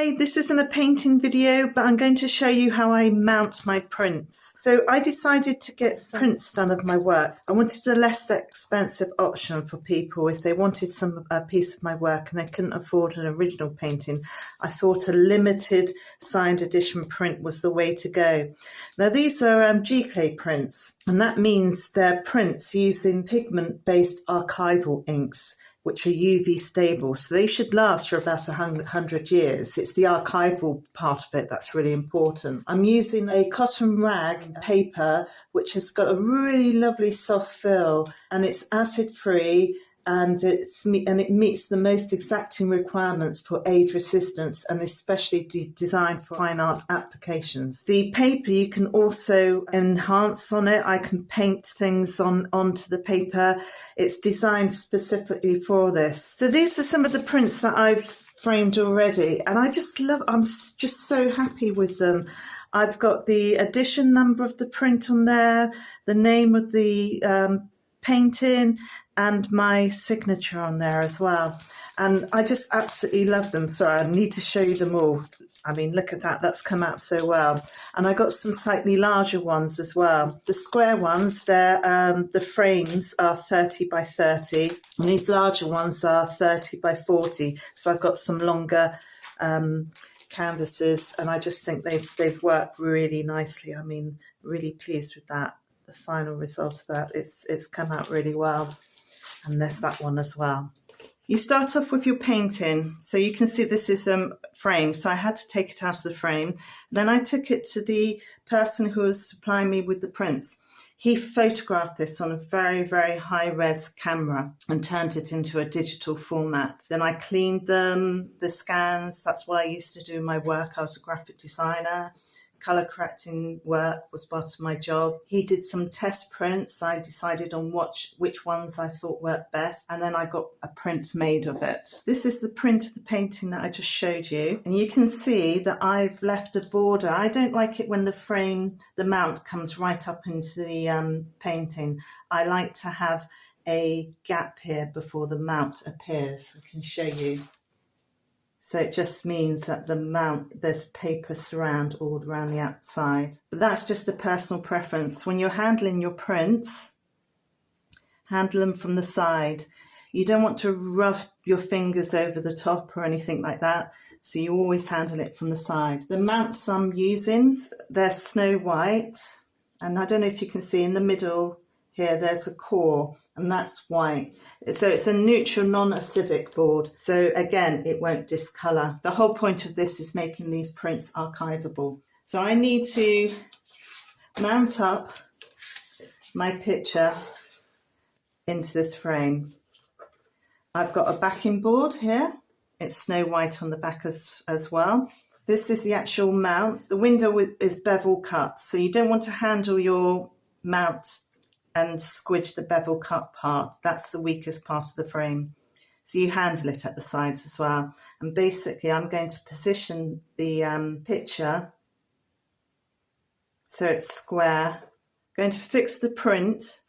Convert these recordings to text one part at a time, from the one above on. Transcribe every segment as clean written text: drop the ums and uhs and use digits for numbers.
Hi, this isn't a painting video, but I'm going to show you how I mount my prints. So I decided to get some prints done of my work. I wanted a less expensive option for people if they wanted a piece of my work and they couldn't afford an original painting. I thought a limited signed edition print was the way to go. Now these are giclée prints, and that means they're prints using pigment-based archival inks, which are UV stable, so they should last for about 100 years. It's the archival part of it that's really important. I'm using a cotton rag paper, which has got a really lovely soft feel, and it's acid-free, and it meets the most exacting requirements for age resistance and especially designed for fine art applications. The paper you can also enhance on it. I can paint things onto the paper. It's designed specifically for this. So these are some of the prints that I've framed already, and I'm just so happy with them. I've got the edition number of the print on there, the name of the painting, and my signature on there as well. And I just absolutely love them. Sorry, I need to show you them all. I mean, look at that, that's come out so well. And I got some slightly larger ones as well. The square ones, the frames are 30 by 30, and these larger ones are 30 by 40. So I've got some longer canvases, and I just think they've worked really nicely. I mean, really pleased with that. The final result of that, it's come out really well. And there's that one as well. You start off with your painting. So you can see this is framed. So I had to take it out of the frame. Then I took it to the person who was supplying me with the prints. He photographed this on a very, very high-res camera and turned it into a digital format. Then I cleaned them, the scans. That's what I used to do in my work. I was a graphic designer. Colour correcting work was part of my job. He did some test prints. I decided on which ones I thought worked best, and then I got a print made of it. This is the print of the painting that I just showed you, and you can see that I've left a border. I don't like it when the mount comes right up into the painting. I like to have a gap here before the mount appears. I can show you. So it just means that there's paper surround all around the outside. But that's just a personal preference. When you're handling your prints, handle them from the side. You don't want to rub your fingers over the top or anything like that. So you always handle it from the side. The mounts I'm using, they're Snow White. And I don't know if you can see in the middle here, there's a core, and that's white. So it's a neutral, non-acidic board. So again, it won't discolour. The whole point of this is making these prints archivable. So I need to mount up my picture into this frame. I've got a backing board here. It's Snow White on the back as well. This is the actual mount. The window is bevel cut, so you don't want to handle your mount and squidge the bevel cut part. That's the weakest part of the frame. So you handle it at the sides as well. And basically I'm going to position the picture so it's square. Going to fix the print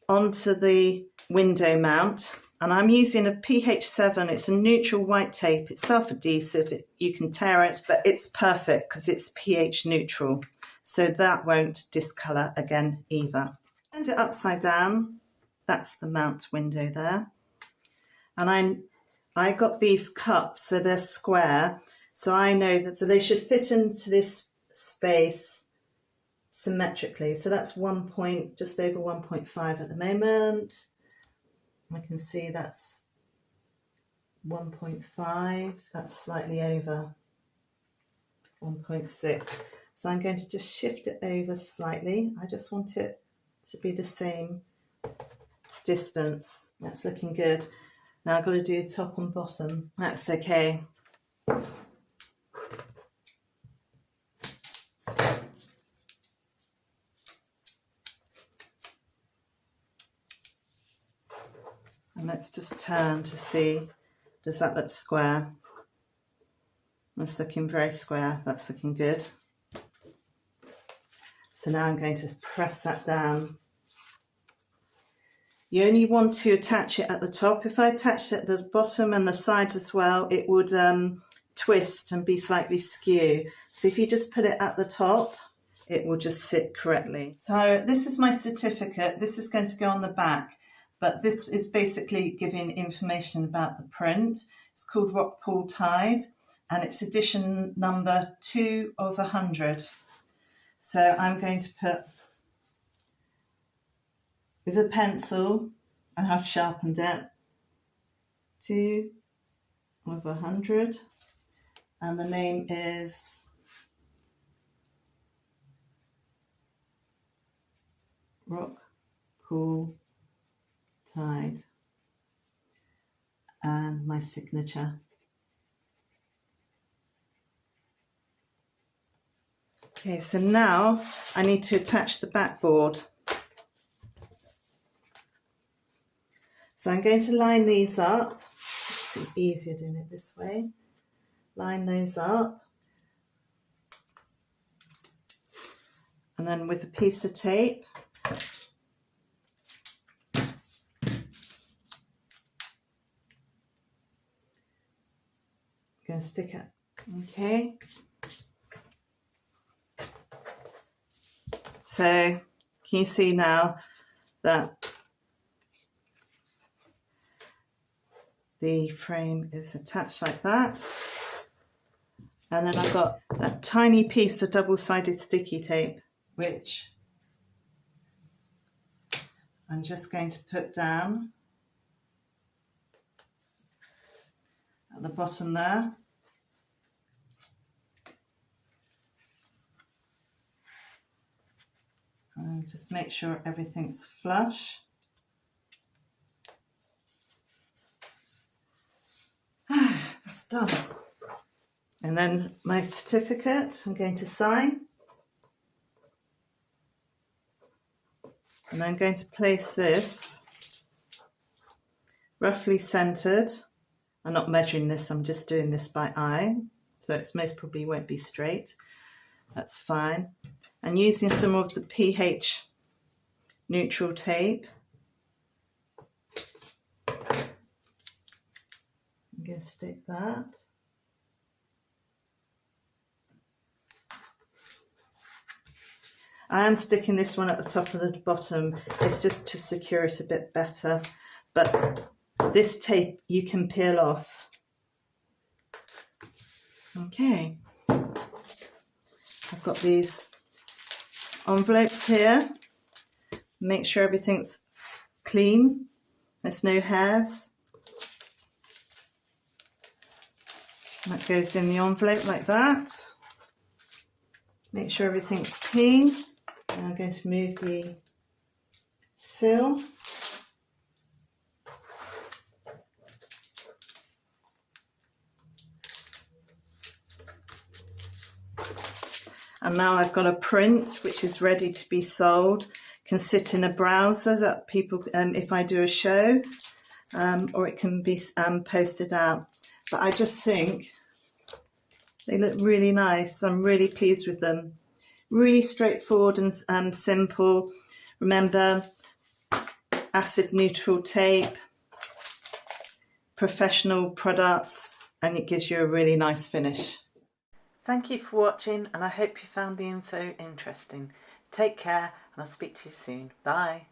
onto the window mount. And I'm using a pH7, it's a neutral white tape. It's self-adhesive, you can tear it, but it's perfect because it's pH neutral. So that won't discolour again either. Turn it upside down. That's the mount window there. And I got these cut so they're square. So I know that they should fit into this space symmetrically. So that's just over 1.5 at the moment. I can see that's 1.5. That's slightly over 1.6. So I'm going to just shift it over slightly. I just want it to be the same distance. That's looking good. Now I've got to do top and bottom. That's okay. And let's just turn to see, does that look square? That's looking very square. That's looking good. So now I'm going to press that down. You only want to attach it at the top. If I attached it at the bottom and the sides as well, it would twist and be slightly skew. So if you just put it at the top, it will just sit correctly. So this is my certificate. This is going to go on the back, but this is basically giving information about the print. It's called Rock Pool Tide, and it's edition number 2 of 100. So I'm going to put, with a pencil, and I've sharpened it, 2 of 100, and the name is Rock Pool Tide, and my signature. Okay, so now I need to attach the backboard. So I'm going to line these up. It's easier doing it this way. Line those up. And then with a piece of tape, I'm going to stick it. Okay. So can you see now that the frame is attached like that? And then I've got that tiny piece of double-sided sticky tape, which I'm just going to put down at the bottom there. And just make sure everything's flush. That's done. And then my certificate, I'm going to sign. And I'm going to place this roughly centered. I'm not measuring this, I'm just doing this by eye. So it's most probably won't be straight. That's fine. And using some of the pH neutral tape, I'm going to stick that. I am sticking this one at the top of the bottom. It's just to secure it a bit better. But this tape you can peel off. Okay. I've got these envelopes here. Make sure everything's clean. There's no hairs. That goes in the envelope like that. Make sure everything's clean. And I'm going to move the seal. And now I've got a print which is ready to be sold. Can sit in a browser that people, if I do a show, or it can be posted out. But I just think they look really nice. I'm really pleased with them. Really straightforward and simple. Remember, acid neutral tape, professional products, and it gives you a really nice finish. Thank you for watching, and I hope you found the info interesting. Take care, and I'll speak to you soon. Bye.